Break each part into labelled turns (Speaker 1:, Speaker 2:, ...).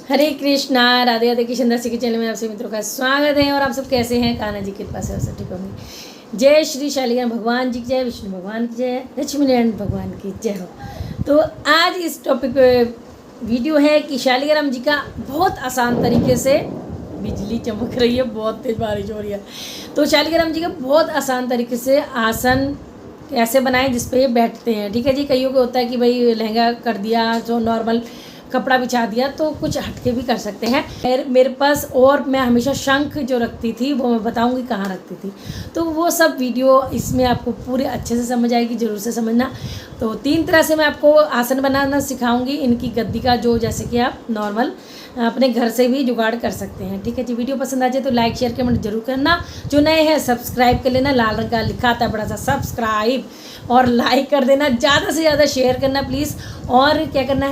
Speaker 1: हरे कृष्णा, राधे राधे। किशन दास के चैनल में आप सभी मित्रों का स्वागत है। और आप सब कैसे हैं? कान्हा जी की कृपा से सब ठीक होंगे। जय श्री शालिग्राम भगवान जी की जय, विष्णु भगवान की जय, लक्ष्मी नारायण भगवान की जय हो। तो आज इस टॉपिक पे वीडियो है कि शालिग्राम जी का बहुत आसान तरीके से, बिजली चमक रही है, बहुत तेज बारिश हो रही है, तो शालिग्राम जी का बहुत आसान तरीके से आसन कैसे बनाएं जिस पे ये बैठते हैं। ठीक है जी। कईयों को होता है कि भाई लहंगा कर दिया, जो नॉर्मल कपड़ा बिछा दिया, तो कुछ हटके भी कर सकते हैं। मेरे पास, और मैं हमेशा शंख जो रखती थी वो मैं बताऊंगी कहाँ रखती थी, तो वो सब वीडियो इसमें आपको पूरे अच्छे से समझ आएगी, ज़रूर से समझना। तो 3 तरह से मैं आपको आसन बनाना सिखाऊंगी इनकी गद्दी का, जो जैसे कि आप नॉर्मल अपने घर से भी जुगाड़ कर सकते हैं। ठीक है जी। वीडियो पसंद आ जाए तो लाइक शेयर कमेंट जरूर करना। जो नए हैं सब्सक्राइब कर लेना, लाल रंग का लिखा आता है बड़ा सा सब्सक्राइब, और लाइक कर देना, ज़्यादा से ज़्यादा शेयर करना प्लीज़। और क्या करना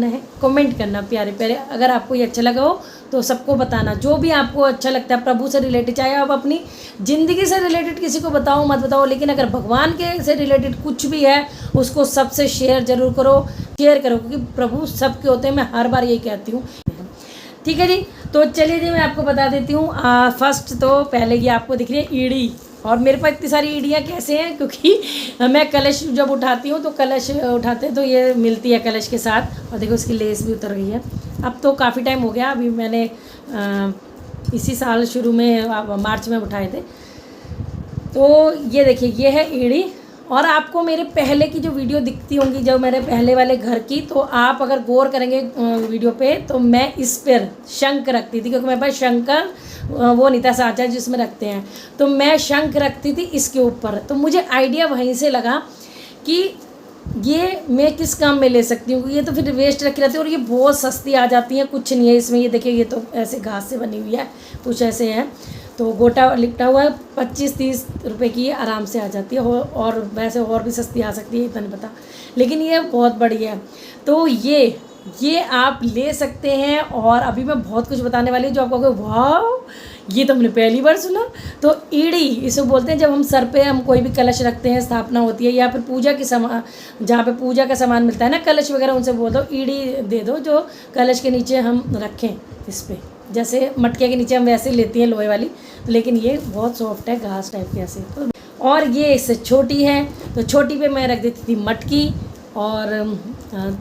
Speaker 1: है, कमेंट करना प्यारे प्यारे। अगर आपको ये अच्छा लगा हो तो सबको बताना, जो भी आपको अच्छा लगता है प्रभु से रिलेटेड, चाहे आप अपनी ज़िंदगी से रिलेटेड किसी को बताओ मत बताओ, लेकिन अगर भगवान के से रिलेटेड कुछ भी है उसको सबसे शेयर जरूर करो, क्योंकि प्रभु सबके होते हैं। मैं हर बार यही कहती हूँ। ठीक है जी। तो चलिए जी, मैं आपको बता देती हूँ। फर्स्ट तो पहले ये आपको दिख रही है ईड़ी, और मेरे पास इतनी सारी ईड़ियाँ कैसे हैं, क्योंकि मैं कलश जब उठाती हूँ तो कलश उठाते हैं तो ये मिलती है कलश के साथ। और देखो इसकी लेस भी उतर गई है। अब तो काफ़ी टाइम हो गया, अभी मैंने इसी साल शुरू में मार्च में उठाए थे। तो ये देखिए, ये है ईड़ी। और आपको मेरे पहले की जो वीडियो दिखती होंगी, जब मेरे पहले वाले घर की, तो आप अगर गौर करेंगे वीडियो पे, तो मैं इस पर शंख रखती थी, क्योंकि मेरे पास शंख का वो नहीं था साँचा जिसमें रखते हैं, तो मैं शंख रखती थी इसके ऊपर। तो मुझे आइडिया वहीं से लगा कि ये मैं किस काम में ले सकती हूँ, ये तो फिर वेस्ट रखी रहती है और ये बहुत सस्ती आ जाती है, कुछ नहीं है इसमें। ये देखिए, ये तो ऐसे घास से बनी हुई है, कुछ ऐसे है, तो गोटा लिपटा हुआ है, 25-30 रुपए की आराम से आ जाती है। और वैसे और भी सस्ती आ सकती है, इतना नहीं पता, लेकिन ये बहुत बढ़िया है। तो ये आप ले सकते हैं। और अभी मैं बहुत कुछ बताने वाली हूँ जो आप कहोगे वाह, ये तो हमने पहली बार सुना। तो ईड़ी इसे बोलते हैं, जब हम सर पे हम कोई भी कलश रखते हैं, स्थापना होती है, या फिर पूजा की सामान, जहाँ पे पूजा का सामान मिलता है ना, कलश वगैरह, उनसे बोल दो ईड़ी दे दो, जो कलश के नीचे हम रखें इस पर। जैसे मटके के नीचे हम वैसे लेती हैं लोहे वाली, लेकिन ये बहुत सॉफ्ट है, घास टाइप की ऐसे। तो और ये इससे छोटी है, तो छोटी पे मैं रख देती थी मटकी। और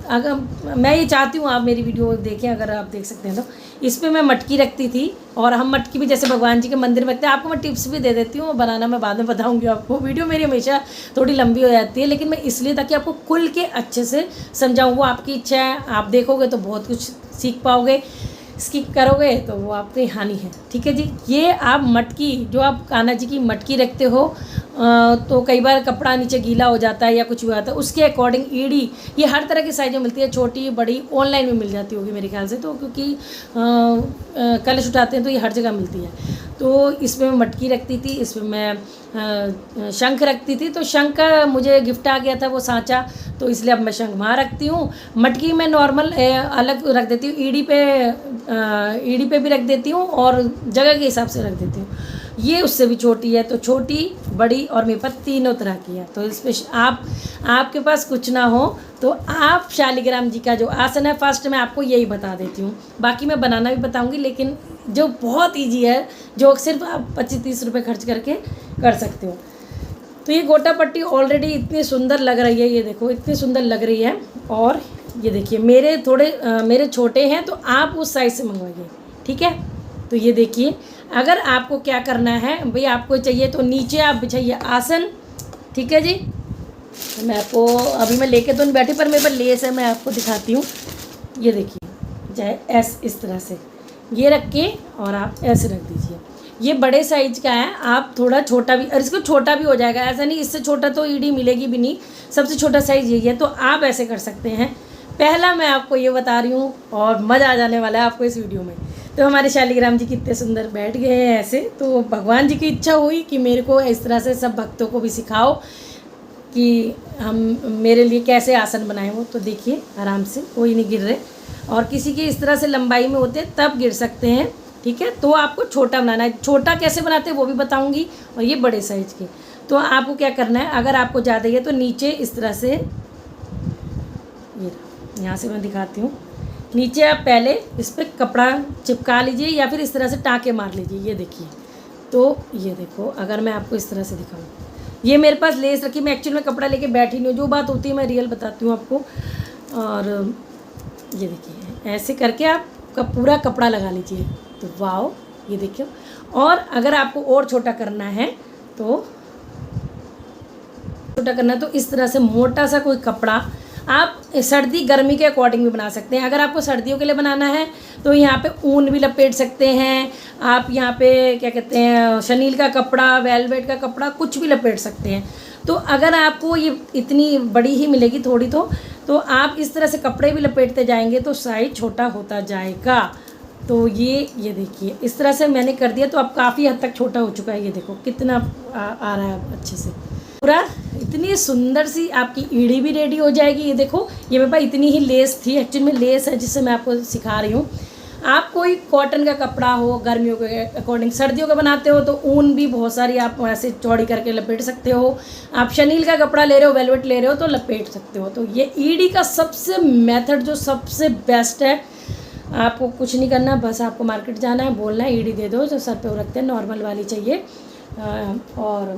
Speaker 1: अगर मैं ये चाहती हूँ आप मेरी वीडियो देखें, अगर आप देख सकते हैं तो इस पर मैं मटकी रखती थी। और हम मटकी भी जैसे भगवान जी के मंदिर में रखते हैं। आपको मैं टिप्स भी दे देती हूँ, बनाना मैं बाद में बताऊँगी आपको। वीडियो मेरी हमेशा थोड़ी लंबी हो जाती है, लेकिन मैं इसलिए ताकि आपको खुल के अच्छे से समझाऊँ। वो आपकी इच्छा है, आप देखोगे तो बहुत कुछ सीख पाओगे, स्किप करोगे तो वो आपकी हानि है। ठीक है जी। ये आप मटकी, जो आप कान्हा जी की मटकी रखते हो, तो कई बार कपड़ा नीचे गीला हो जाता है या कुछ हुआ जाता है, उसके अकॉर्डिंग ईड़ी ये हर तरह की साइज में मिलती है, छोटी बड़ी, ऑनलाइन में मिल जाती होगी मेरे ख्याल से, तो क्योंकि कलश उठाते हैं तो ये हर जगह मिलती है। तो इसमें मैं मटकी रखती थी, इसमें मैं शंख रखती थी। तो शंख का मुझे गिफ्ट आ गया था वो साँचा, तो इसलिए अब मैं शंख वहाँ रखती हूँ। मटकी मैं नॉर्मल अलग रख देती हूँ, ईड़ी पे भी रख देती हूँ, और जगह के हिसाब से रख देती हूँ। ये उससे भी छोटी है, तो छोटी बड़ी और मेरे पास तीनों तरह की है। तो इसमें आपके पास कुछ ना हो तो आप शालिग्राम जी का जो आसन है, फर्स्ट मैं आपको यही बता देती हूँ, बाकी मैं बनाना भी बताऊँगी, लेकिन जो बहुत ईजी है, जो सिर्फ आप 25-30 रुपये खर्च करके कर सकते हो। तो ये गोटा पट्टी ऑलरेडी इतनी सुंदर लग रही है, ये देखो इतनी सुंदर लग रही है। और ये देखिए, मेरे छोटे हैं, तो आप उस साइज़ से मंगवाइए। ठीक है। तो ये देखिए, अगर आपको क्या करना है भाई, आपको चाहिए तो नीचे आप बिछाइए आसन। ठीक है जी। तो मैं आपको अभी मैं लेके तो नहीं बैठी, पर मेरे पास लेस है, मैं आपको दिखाती हूँ। ये देखिए, चाहे इस तरह से ये रख के, और आप ऐसे रख दीजिए। ये बड़े साइज का है, आप थोड़ा छोटा भी, और इसको छोटा भी हो जाएगा, ऐसा नहीं इससे छोटा तो ईडी मिलेगी भी नहीं, सबसे छोटा साइज़ यही है, तो आप ऐसे कर सकते हैं। पहला मैं आपको ये बता रही हूँ, और मज़ा आ जाने वाला है आपको इस वीडियो में। तो हमारे शालिग्राम जी कितने सुंदर बैठ गए हैं ऐसे। तो भगवान जी की इच्छा हुई कि मेरे को इस तरह से सब भक्तों को भी सिखाओ कि हम मेरे लिए कैसे आसन बनाए हो। तो देखिए, आराम से, कोई नहीं गिर रहे, और किसी की इस तरह से लंबाई में होते तब गिर सकते हैं। ठीक है। तो आपको छोटा बनाना है, छोटा कैसे बनाते हैं वो भी बताऊंगी, और ये बड़े साइज के। तो आपको क्या करना है, अगर आपको ज़्यादा है तो नीचे इस तरह से, ये यहाँ से मैं दिखाती हूँ नीचे आप पहले इस पर कपड़ा चिपका लीजिए या फिर इस तरह से टाँके मार लीजिए। ये देखिए, तो ये देखो, अगर मैं आपको इस तरह से दिखाऊँ, ये मेरे पास लेस रखी, मैं एक्चुअली में कपड़ा लेके बैठी नहीं हूँ, जो बात होती है मैं रियल बताती हूँ आपको। और ये देखिए, ऐसे करके आप पूरा कपड़ा लगा लीजिए, तो वाओ, ये देखिए। और अगर आपको और छोटा करना है तो इस तरह से मोटा सा कोई कपड़ा आप सर्दी गर्मी के अकॉर्डिंग भी बना सकते हैं। अगर आपको सर्दियों के लिए बनाना है तो यहाँ पे ऊन भी लपेट सकते हैं आप, यहाँ पे क्या कहते हैं, शनील का कपड़ा, वेलवेट का कपड़ा, कुछ भी लपेट सकते हैं। तो अगर आपको ये इतनी बड़ी ही मिलेगी थोड़ी, तो आप इस तरह से कपड़े भी लपेटते जाएंगे तो साइज छोटा होता जाएगा। तो ये देखिए, इस तरह से मैंने कर दिया तो अब काफ़ी हद तक छोटा हो चुका है। ये देखो कितना आ रहा है अच्छे से पूरा। इतनी सुंदर सी आपकी ईड़ी भी रेडी हो जाएगी। ये देखो, ये मेरे पास इतनी ही लेस थी, एक्चुअली में लेस है जिससे मैं आपको सिखा रही हूँ। आप कोई कॉटन का कपड़ा हो, गर्मियों के अकॉर्डिंग, सर्दियों का बनाते हो तो ऊन भी बहुत सारी आप ऐसे चौड़ी करके लपेट सकते हो। आप शनील का कपड़ा ले रहे हो, वेलवेट ले रहे हो तो लपेट सकते हो। तो ये ईड़ी का सबसे मेथड जो सबसे बेस्ट है, आपको कुछ नहीं करना, बस आपको मार्केट जाना है, बोलना है ईड़ी दे दो, जो सर पे वो रखते हैं, नॉर्मल वाली चाहिए, और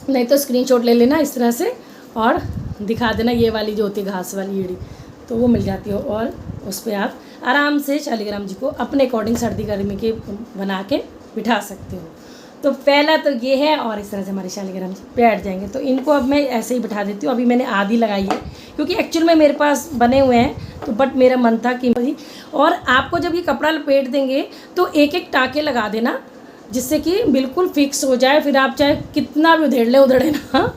Speaker 1: नहीं तो स्क्रीनशॉट ले लेना इस तरह से और दिखा देना, ये वाली जो होती है घास वाली ईड़ी, तो वो मिल जाती है। और उस पर आप आराम से शालिग्राम जी को अपने अकॉर्डिंग सर्दी गर्मी के बना के बिठा सकते हो। तो पहला तो ये है, और इस तरह से हमारे शालिग्राम जी बैठ जाएंगे। तो इनको अब मैं ऐसे ही बिठा देती हूँ। अभी मैंने आधी लगाई है क्योंकि एक्चुअल में मेरे पास बने हुए हैं, तो बट मेरा मन था कि, और आपको जब ये कपड़ा लपेट देंगे तो एक एक टाँके लगा देना जिससे कि बिल्कुल फिक्स हो जाए। फिर आप चाहे कितना भी उधेड़े ना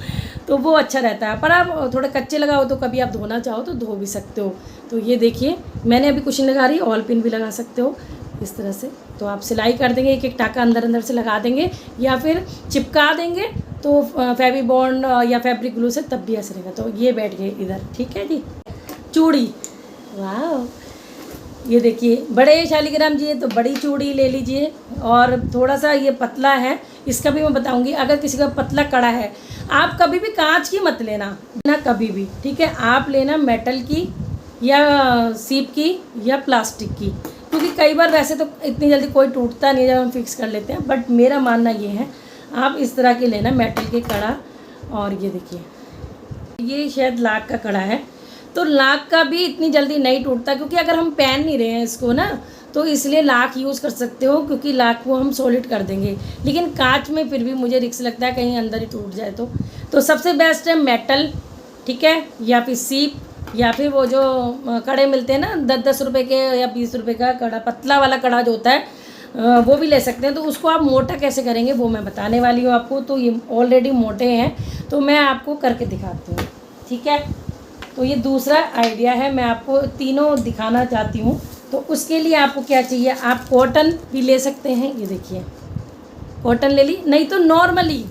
Speaker 1: तो वो अच्छा रहता है। पर आप थोड़े कच्चे लगाओ तो कभी आप धोना चाहो तो धो भी सकते हो। तो ये देखिए, मैंने अभी कुछ नहीं लगा रही, ऑल पिन भी लगा सकते हो इस तरह से। तो आप सिलाई कर देंगे, एक एक टाँका अंदर से लगा देंगे या फिर चिपका देंगे तो फेवी बॉन्ड या फैब्रिक ग्लू से, तब भी ऐसे रहेगा। तो ये बैठ गए इधर, ठीक है जी। चूड़ी, वाह, ये देखिए, बड़े शालिग्राम जी है तो बड़ी चूड़ी ले लीजिए। और थोड़ा सा ये पतला है, इसका भी मैं बताऊंगी। अगर किसी का पतला कड़ा है, आप कभी भी कांच की मत लेना ना, कभी भी, ठीक है। आप लेना मेटल की या सीप की या प्लास्टिक की, क्योंकि कई बार वैसे तो इतनी जल्दी कोई टूटता नहीं जब हम फिक्स कर लेते हैं, बट मेरा मानना ये है आप इस तरह के लेना, मेटल के कड़ा। और ये देखिए, ये शायद लाख का कड़ा है, तो लाख का भी इतनी जल्दी नहीं टूटता, क्योंकि अगर हम पहन नहीं रहे हैं इसको ना, तो इसलिए लाख यूज़ कर सकते हो, क्योंकि लाख को हम सॉलिड कर देंगे। लेकिन कांच में फिर भी मुझे रिस्क लगता है कहीं अंदर ही टूट जाए तो सबसे बेस्ट है मेटल, ठीक है, या फिर सीप, या फिर वो जो कड़े मिलते हैं ना 10-10 रुपये के या 20 रुपये का कड़ा, पतला वाला कड़ा जो होता है वो भी ले सकते हैं। तो उसको आप मोटा कैसे करेंगे वो मैं बताने वाली हूँ आपको। तो ये ऑलरेडी मोटे हैं, तो मैं आपको करके दिखाती हूँ, ठीक है। तो ये दूसरा आइडिया है, मैं आपको तीनों दिखाना चाहती हूँ। तो उसके लिए आपको क्या चाहिए, आप कॉटन भी ले सकते हैं, ये देखिए कॉटन ले ली, नहीं तो नॉर्मली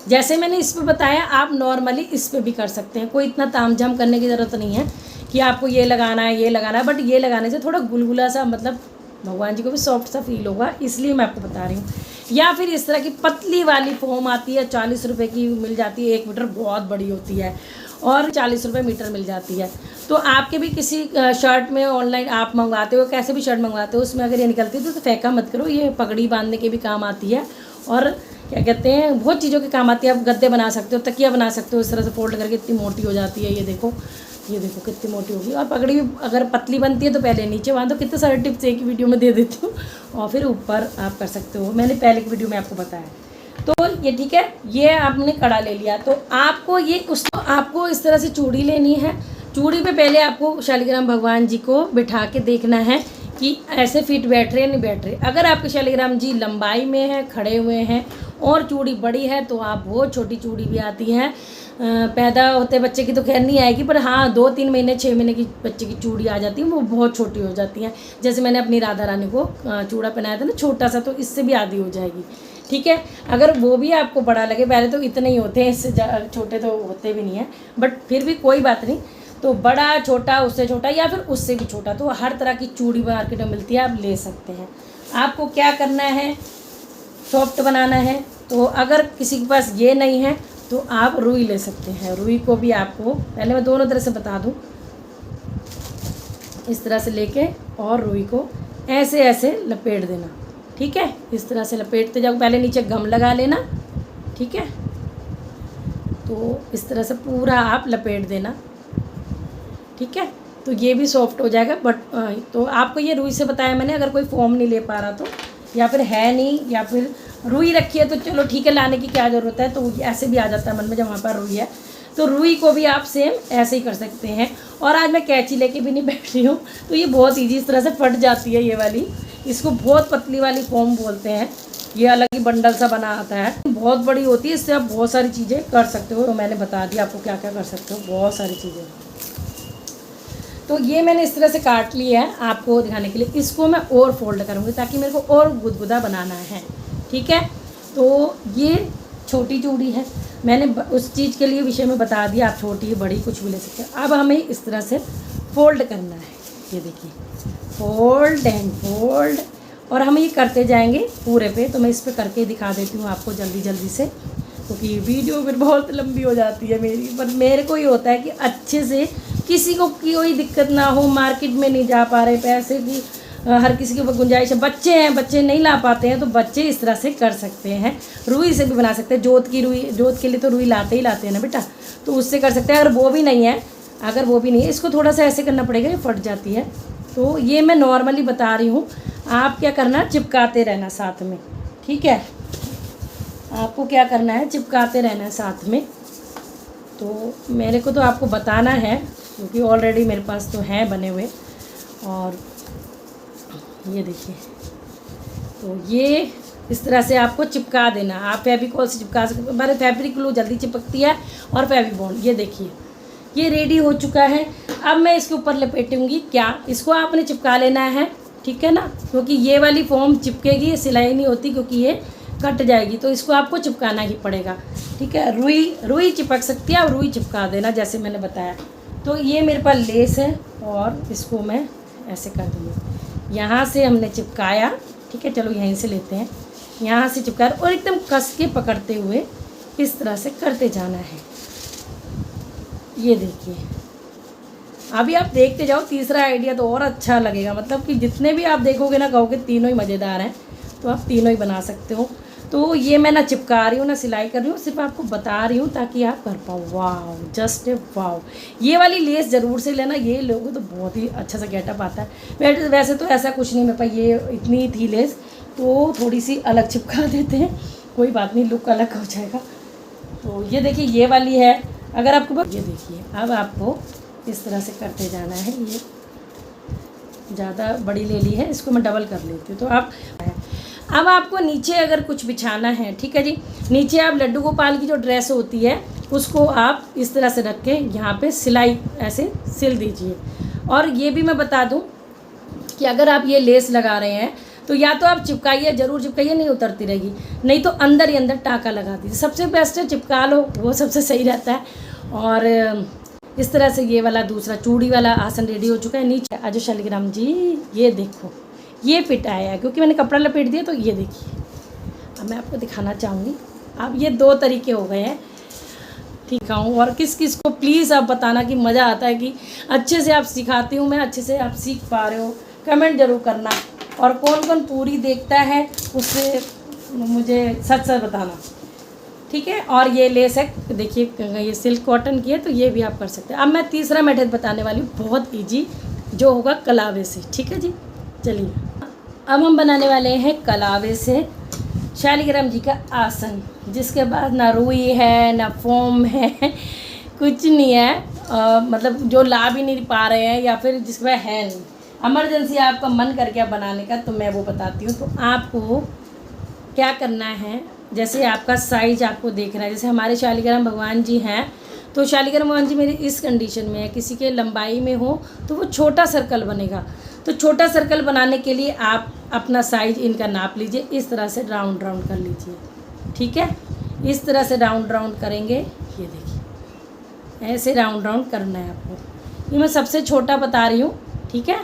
Speaker 1: जैसे मैंने इस पर बताया आप नॉर्मली इस पर भी कर सकते हैं। कोई इतना तामझाम करने की ज़रूरत नहीं है कि आपको ये लगाना है, ये लगाना है, बट ये लगाने से थोड़ा गुलगुला सा, मतलब भगवान जी को भी सॉफ्ट सा फील होगा, इसलिए मैं आपको बता रही हूँ। या फिर इस तरह की पतली वाली फोम आती है, 40 रुपये की मिल जाती है, 1 मीटर बहुत बड़ी होती है, और 40 रुपये मीटर मिल जाती है। तो आपके भी किसी शर्ट में ऑनलाइन आप मंगवाते हो, कैसे भी शर्ट मंगवाते हो, उसमें अगर ये निकलती है तो फेंका मत करो, ये पगड़ी बांधने के भी काम आती है, और क्या कहते हैं, बहुत चीज़ों के काम आती है। आप गद्दे बना सकते हो, तकिया बना सकते हो, इस तरह से फोल्ड करके इतनी मोटी हो जाती है। ये देखो कितनी मोटी होगी। और पगड़ी भी अगर पतली बनती है तो पहले नीचे बांधो, कितने सारे टिप्स एक ही वीडियो में दे देती हूँ, और फिर ऊपर आप कर सकते हो, मैंने पहले की वीडियो में आपको बताया। तो ये ठीक है, ये आपने कड़ा ले लिया। तो आपको आपको इस तरह से चूड़ी लेनी है। चूड़ी पे पहले आपको शालिग्राम भगवान जी को बिठा के देखना है कि ऐसे फिट बैठ रहे नहीं बैठ रहे। अगर आपके शालिग्राम जी लंबाई में है, खड़े हुए हैं, और चूड़ी बड़ी है, तो आप बहुत छोटी चूड़ी भी आती हैं, पैदा होते बच्चे की तो खैर नहीं आएगी, पर हाँ 2-3 महीने 6 महीने की बच्चे की चूड़ी आ जाती है, वो बहुत छोटी हो जाती हैं। जैसे मैंने अपनी राधा रानी को चूड़ा पहनाया था ना छोटा सा, तो इससे भी आधी हो जाएगी, ठीक है। अगर वो भी आपको बड़ा लगे, पहले तो इतने ही होते हैं, इससे छोटे तो होते भी नहीं हैं, बट फिर भी कोई बात नहीं। तो बड़ा, छोटा, उससे छोटा या फिर उससे भी छोटा, तो हर तरह की चूड़ी मार्केट में मिलती है, आप ले सकते हैं। आपको क्या करना है, सॉफ्ट बनाना है। तो अगर किसी के पास ये नहीं है तो आप रुई ले सकते हैं। रुई को भी आपको पहले मैं दोनों तरह से बता दूं, इस तरह से लेके और रुई को ऐसे ऐसे लपेट देना। ठीक है, इस तरह से लपेटते जाओ। पहले नीचे गम लगा लेना। ठीक है, तो इस तरह से पूरा आप लपेट देना। ठीक है, तो ये भी सॉफ्ट हो जाएगा। बट तो आपको ये रुई से बताया मैंने, अगर कोई फॉर्म नहीं ले पा रहा तो, या फिर है नहीं, या फिर रुई रखी है तो चलो ठीक है, लाने की क्या ज़रूरत है, तो ऐसे भी आ जाता है मन में जब वहाँ पर रुई है। तो रुई को भी आप सेम ऐसे ही कर सकते हैं। और आज मैं कैंची लेके भी नहीं बैठ रही हूँ, तो ये बहुत ईजी इस तरह से फट जाती है ये वाली। इसको बहुत पतली वाली फॉर्म बोलते हैं। ये अलग ही बंडल सा बना आता है, बहुत बड़ी होती है। इससे आप बहुत सारी चीज़ें कर सकते हो। तो मैंने बता दिया आपको क्या क्या कर सकते हो, बहुत सारी चीज़ें। तो ये मैंने इस तरह से काट लिया है आपको दिखाने के लिए। इसको मैं और फोल्ड करूँगी ताकि मेरे को और गुदगुदा बनाना है। ठीक है, तो ये छोटी चूड़ी है, मैंने उस चीज़ के लिए विषय में बता दिया। आप छोटी बड़ी कुछ भी ले सकते हैं। अब हमें इस तरह से फोल्ड करना है। ये देखिए, फोल्ड एंड फोल्ड, और हम ये करते जाएंगे पूरे पे। तो मैं इस पे करके दिखा देती हूँ आपको जल्दी जल्दी से, क्योंकि वीडियो फिर बहुत लंबी हो जाती है मेरी। पर मेरे को ये होता है कि अच्छे से किसी को कोई दिक्कत ना हो। मार्केट में नहीं जा पा रहे, पैसे की हर किसी के गुंजाइश है। बच्चे हैं, बच्चे नहीं ला पाते हैं, तो बच्चे इस तरह से कर सकते हैं। रुई से भी बना सकते हैं। जोत की रुई, जोत के लिए तो रुई लाते ही लाते हैं ना बेटा, तो उससे कर सकते हैं। अगर वो भी नहीं है, इसको थोड़ा सा ऐसे करना पड़ेगा, ये फट जाती है। तो ये मैं नॉर्मली बता रही हूँ। आप क्या करना, चिपकाते रहना साथ में। ठीक है, आपको क्या करना है, चिपकाते रहना है साथ में। तो मेरे को तो आपको बताना है, क्योंकि ऑलरेडी मेरे पास तो हैं बने हुए। और ये देखिए, तो ये इस तरह से आपको चिपका देना। आप फेविकॉल से चिपका सकते हो, हमारे फैब्रिक ग्लू जल्दी चिपकती है, और फेविबॉन्ड। ये देखिए, ये रेडी हो चुका है। अब मैं इसके ऊपर लपेटूंगी। क्या, इसको आपने चिपका लेना है। ठीक है ना, क्योंकि ये वाली फॉर्म चिपकेगी, सिलाई नहीं होती, क्योंकि ये कट जाएगी। तो इसको आपको चिपकाना ही पड़ेगा। ठीक है, रुई चिपक सकती है, और रुई चिपका देना जैसे मैंने बताया। तो ये मेरे पास लेस है, और इसको मैं ऐसे कर दूँगी। यहाँ से हमने चिपकाया। ठीक है, चलो यहीं से लेते हैं। यहाँ से चिपका, और एकदम कस के पकड़ते हुए इस तरह से करते जाना है। ये देखिए, अभी आप देखते जाओ, तीसरा आइडिया तो और अच्छा लगेगा। मतलब कि जितने भी आप देखोगे ना, कहोगे तीनों ही मज़ेदार हैं, तो आप तीनों ही बना सकते हो। तो ये मैं ना चिपका रही हूँ ना सिलाई कर रही हूँ, सिर्फ आपको बता रही हूँ ताकि आप कर पाओ। वाह, जस्ट वाह। ये वाली लेस ज़रूर से लेना, ये लोगों तो बहुत ही अच्छा सा गेटअप आता है। वैसे तो ऐसा कुछ नहीं, मेरे पास ये इतनी थी लेस, तो थोड़ी सी अलग चिपका देते हैं, कोई बात नहीं, लुक अलग हो जाएगा। तो ये देखिए, ये वाली है। अगर आपको ये देखिए, अब आपको इस तरह से करते जाना है। ये ज़्यादा बड़ी ले ली है, इसको मैं डबल कर लेती हूँ। तो आप अब आपको नीचे अगर कुछ बिछाना है, ठीक है जी, नीचे आप लड्डू गोपाल की जो ड्रेस होती है उसको आप इस तरह से रख के यहाँ पे सिलाई ऐसे सिल दीजिए। और ये भी मैं बता दूँ कि अगर आप ये लेस लगा रहे हैं तो या तो आप चिपकाइए, ज़रूर चिपकाइए, नहीं उतरती रहेगी, नहीं तो अंदर ही अंदर टाँका लगा दीजिए। सबसे बेस्ट है चिपका लो, वो सबसे सही रहता है। और इस तरह से ये वाला दूसरा चूड़ी वाला आसन रेडी हो चुका है। नीचे आज शालिग्राम जी, ये देखो, ये फिट आया है क्योंकि मैंने कपड़ा लपेट दिया। तो ये देखिए, अब मैं आपको दिखाना चाहूँगी। अब ये 2 तरीके हो गए हैं, ठीक है। और किस किस को प्लीज़ आप बताना कि मज़ा आता है, कि अच्छे से आप सिखाती हूँ मैं, अच्छे से आप सीख पा रहे हो, कमेंट ज़रूर करना। और कौन कौन पूरी देखता है उससे मुझे सच सच बताना, ठीक है। और ये लेस है, देखिए, ये सिल्क कॉटन की है, तो ये भी आप कर सकते हैं। अब मैं तीसरा मेथड बताने वाली हूँ, बहुत ईजी, जो होगा कलावे से, ठीक है जी। चलिए, अब हम बनाने वाले हैं कलावे से शालिग्राम जी का आसन, जिसके बाद ना रुई है ना फोम है, कुछ नहीं है। मतलब जो ला भी नहीं पा रहे हैं, या फिर जिसके पास है नहीं, इमरजेंसी आपका मन कर गया बनाने का, तो मैं वो बताती हूँ। तो आपको क्या करना है, जैसे आपका साइज आपको देखना है, जैसे हमारे शालिग्राम भगवान जी हैं, तो शालिग्राम भगवान जी मेरी इस कंडीशन में है, किसी के लंबाई में हो तो वो छोटा सर्कल बनेगा। तो छोटा सर्कल बनाने के लिए आप अपना साइज इनका नाप लीजिए, इस तरह से राउंड राउंड कर लीजिए, ठीक है। इस तरह से राउंड राउंड करेंगे, ये देखिए, ऐसे राउंड राउंड करना है आपको। ये मैं सबसे छोटा बता रही हूँ, ठीक है।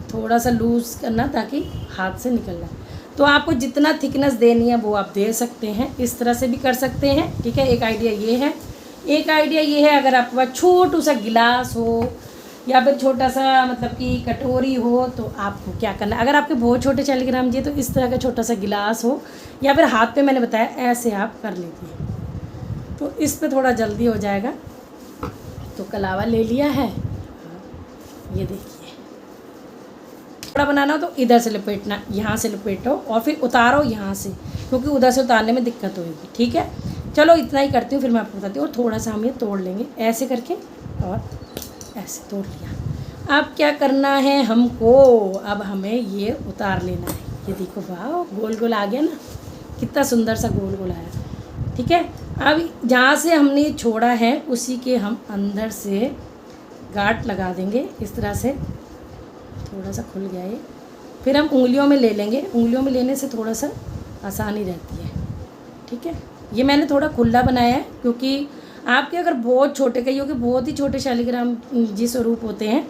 Speaker 1: थोड़ा सा लूज़ करना ताकि हाथ से निकल जाए। तो आपको जितना थिकनेस देनी है वो आप दे सकते हैं, इस तरह से भी कर सकते हैं, ठीक है। एक आइडिया ये है। एक आइडिया ये है, अगर आपके पास छोटू सा गिलास हो या फिर छोटा सा मतलब कि कटोरी हो तो आपको क्या करना है, अगर आपके बहुत छोटे शालिग्राम जी तो इस तरह का छोटा सा गिलास हो या फिर हाथ पे मैंने बताया ऐसे आप कर लीजिए, तो इस पे थोड़ा जल्दी हो जाएगा। तो कलावा ले लिया है, ये देखिए। कपड़ा बनाना हो तो इधर से लपेटना, यहाँ से लपेटो और फिर उतारो यहाँ से, क्योंकि उधर से उतारने में दिक्कत होगी। ठीक है, चलो इतना ही करती हूँ, फिर मैं आपको बताती हूँ। और थोड़ा सा हम ये तोड़ लेंगे ऐसे करके, और ऐसे तोड़ लिया। अब क्या करना है हमको, अब हमें ये उतार लेना है। ये देखो, वाह गोल गोल आ गया ना, कितना सुंदर सा गोल गोल आया। ठीक है, अब जहाँ से हमने छोड़ा है उसी के हम अंदर से गांठ लगा देंगे इस तरह से। थोड़ा सा खुल गया ये, फिर हम उंगलियों में ले लेंगे। उंगलियों में लेने से थोड़ा सा आसानी रहती है। ठीक है, ये मैंने थोड़ा खुला बनाया है, क्योंकि आपके अगर बहुत छोटे, कईयों के बहुत ही छोटे शालिग्राम जी स्वरूप होते हैं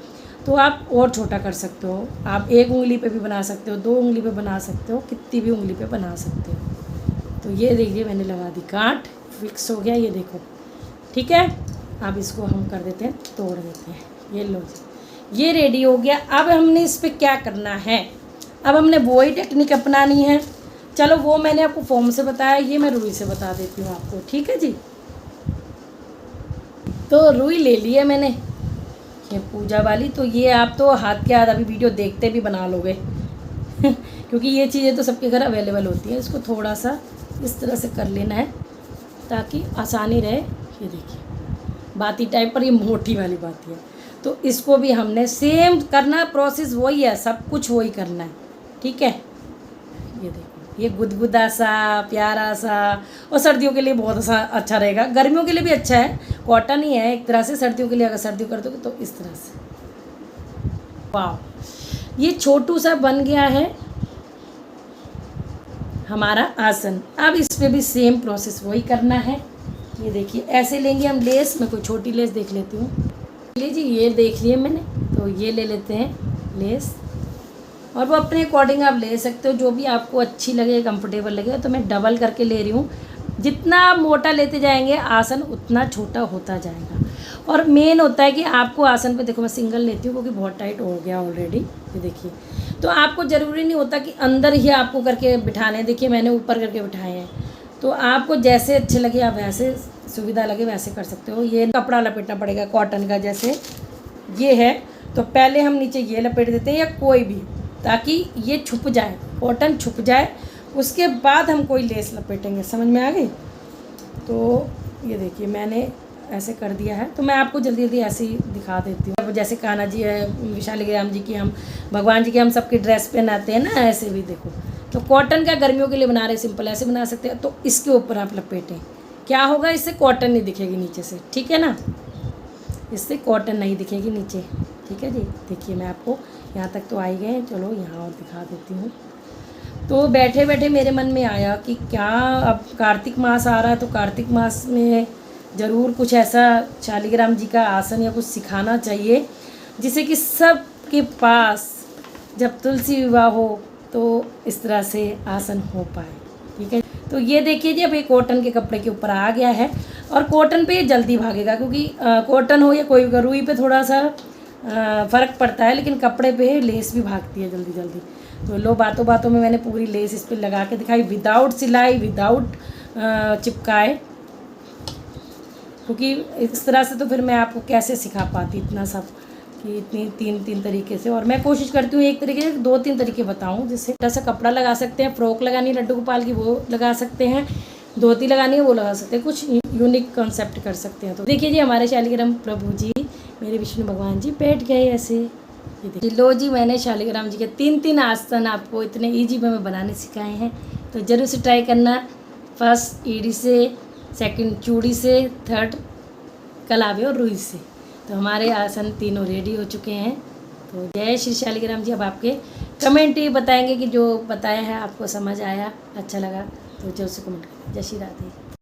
Speaker 1: तो आप और छोटा कर सकते हो। आप एक उंगली पे भी बना सकते हो, 2 उंगली पे बना सकते हो, कितनी भी उंगली पे बना सकते हो। तो ये देखिए मैंने लगा दी, गांठ फिक्स हो गया, ये देखो। ठीक है, अब इसको हम कर देते हैं, तोड़ देते हैं। ये लो जी, ये रेडी हो गया। अब हमने इस पर क्या करना है, अब हमने वही टेक्निक अपनानी है। चलो वो मैंने आपको फॉर्म से बताया, ये मैं रुई से बता देती हूँ आपको। ठीक है जी, तो रुई ले ली है मैंने, ये पूजा वाली। तो ये आप तो हाथ के हाथ अभी वीडियो देखते भी बना लोगे क्योंकि ये चीज़ें तो सबके घर अवेलेबल होती हैं। इसको थोड़ा सा इस तरह से कर लेना है ताकि आसानी रहे। ये देखिए, बाती टाइप पर, ये मोटी वाली बाती है। तो इसको भी हमने सेम करना, प्रोसेस वही है, सब कुछ वही करना है। ठीक है, ये देखो, ये गुदगुदा सा प्यारा सा, और सर्दियों के लिए बहुत अच्छा रहेगा, गर्मियों के लिए भी अच्छा है। कॉटन ही है एक तरह से, सर्दियों के लिए अगर सर्दियों कर दोगे तो इस तरह से। वाह, ये छोटू सा बन गया है हमारा आसन। अब इस पे भी सेम प्रोसेस वही करना है। ये देखिए, ऐसे लेंगे हम लेस, मैं कोई छोटी लेस देख लेती हूँ। लीजिए, ये देख लिए मैंने, तो ये ले लेते हैं लेस, और वो अपने अकॉर्डिंग आप ले सकते हो, जो भी आपको अच्छी लगे, कंफर्टेबल लगे। तो मैं डबल करके ले रही हूँ। जितना आप मोटा लेते जाएंगे आसन उतना छोटा होता जाएगा। और मेन होता है कि आपको आसन पे, देखो मैं सिंगल लेती हूँ क्योंकि बहुत टाइट हो गया ऑलरेडी। ये देखिए, तो आपको ज़रूरी नहीं होता कि अंदर ही आपको करके बिठाने। देखिए मैंने ऊपर करके बिठाए हैं, तो आपको जैसे अच्छे लगे आप वैसे, सुविधा लगे वैसे कर सकते हो। ये कपड़ा लपेटना पड़ेगा कॉटन का, जैसे ये है तो पहले हम नीचे ये लपेट देते हैं, या कोई भी, ताकि ये छुप जाए, कॉटन छुप जाए। उसके बाद हम कोई लेस लपेटेंगे। समझ में आ गई? तो ये देखिए मैंने ऐसे कर दिया है। तो मैं आपको जल्दी जल्दी ऐसे ही दिखा देती हूँ। जैसे कान्हा जी है, शालिग्राम जी की, हम भगवान जी की हम सबकी ड्रेस पहनाते हैं ना, ऐसे भी देखो। तो कॉटन का गर्मियों के लिए बना रहे, सिंपल ऐसे बना सकते हैं। तो इसके ऊपर आप लपेटें, क्या होगा, इससे कॉटन नहीं दिखेगी नीचे से। ठीक है ना, इससे कॉटन नहीं दिखेगी नीचे। ठीक है जी, देखिए मैं आपको यहाँ तक तो आ ही गए, चलो यहाँ और दिखा देती हूँ। तो बैठे बैठे मेरे मन में आया कि क्या, अब कार्तिक मास आ रहा है, तो कार्तिक मास में ज़रूर कुछ ऐसा शालिग्राम जी का आसन या कुछ सिखाना चाहिए, जिससे कि सबके पास जब तुलसी विवाह हो तो इस तरह से आसन हो पाए। ठीक है, तो ये देखिए जी, अब ये कॉटन के कपड़े के ऊपर आ गया है। और कॉटन पे ये जल्दी भागेगा, क्योंकि कॉटन हो या कोई, रुई पे थोड़ा सा फ़र्क पड़ता है, लेकिन कपड़े पे लेस भी भागती है जल्दी जल्दी। तो लो, बातों बातों में मैंने पूरी लेस इस पर लगा के दिखाई, विदाउट सिलाई, विदाउट चिपकाए, क्योंकि इस तरह से तो फिर मैं आपको कैसे सिखा पाती इतना सब, कि इतनी तीन तरीके से। और मैं कोशिश करती हूँ एक तरीके से 2-3 तरीके बताऊँ, जिससे छोटा सा कपड़ा लगा सकते हैं, फ्रॉक लगानी है लड्डू गोपाल की वो लगा सकते हैं, धोती लगानी है वो लगा सकते हैं, कुछ यूनिक कॉन्सेप्ट कर सकते हैं। तो देखिए जी, हमारे शालिग्राम प्रभु जी, मेरे विष्णु भगवान जी बैठ गए ऐसे। ये देखिए, लो जी, मैंने शालिग्राम जी के 3 आसन आपको इतने ईजी वे में बनाने सिखाए हैं, तो ज़रूर से ट्राई करना। फर्स्ट ईडी से, सेकंड चूड़ी से, थर्ड कलावे और रुई से। तो हमारे आसन तीनों रेडी हो चुके हैं। तो जय श्री शालिग्राम जी। अब आपके कमेंट ही बताएंगे कि जो बताया है आपको समझ आया, अच्छा लगा, तो जरूर से कमेंट करें। जय श्री राधे।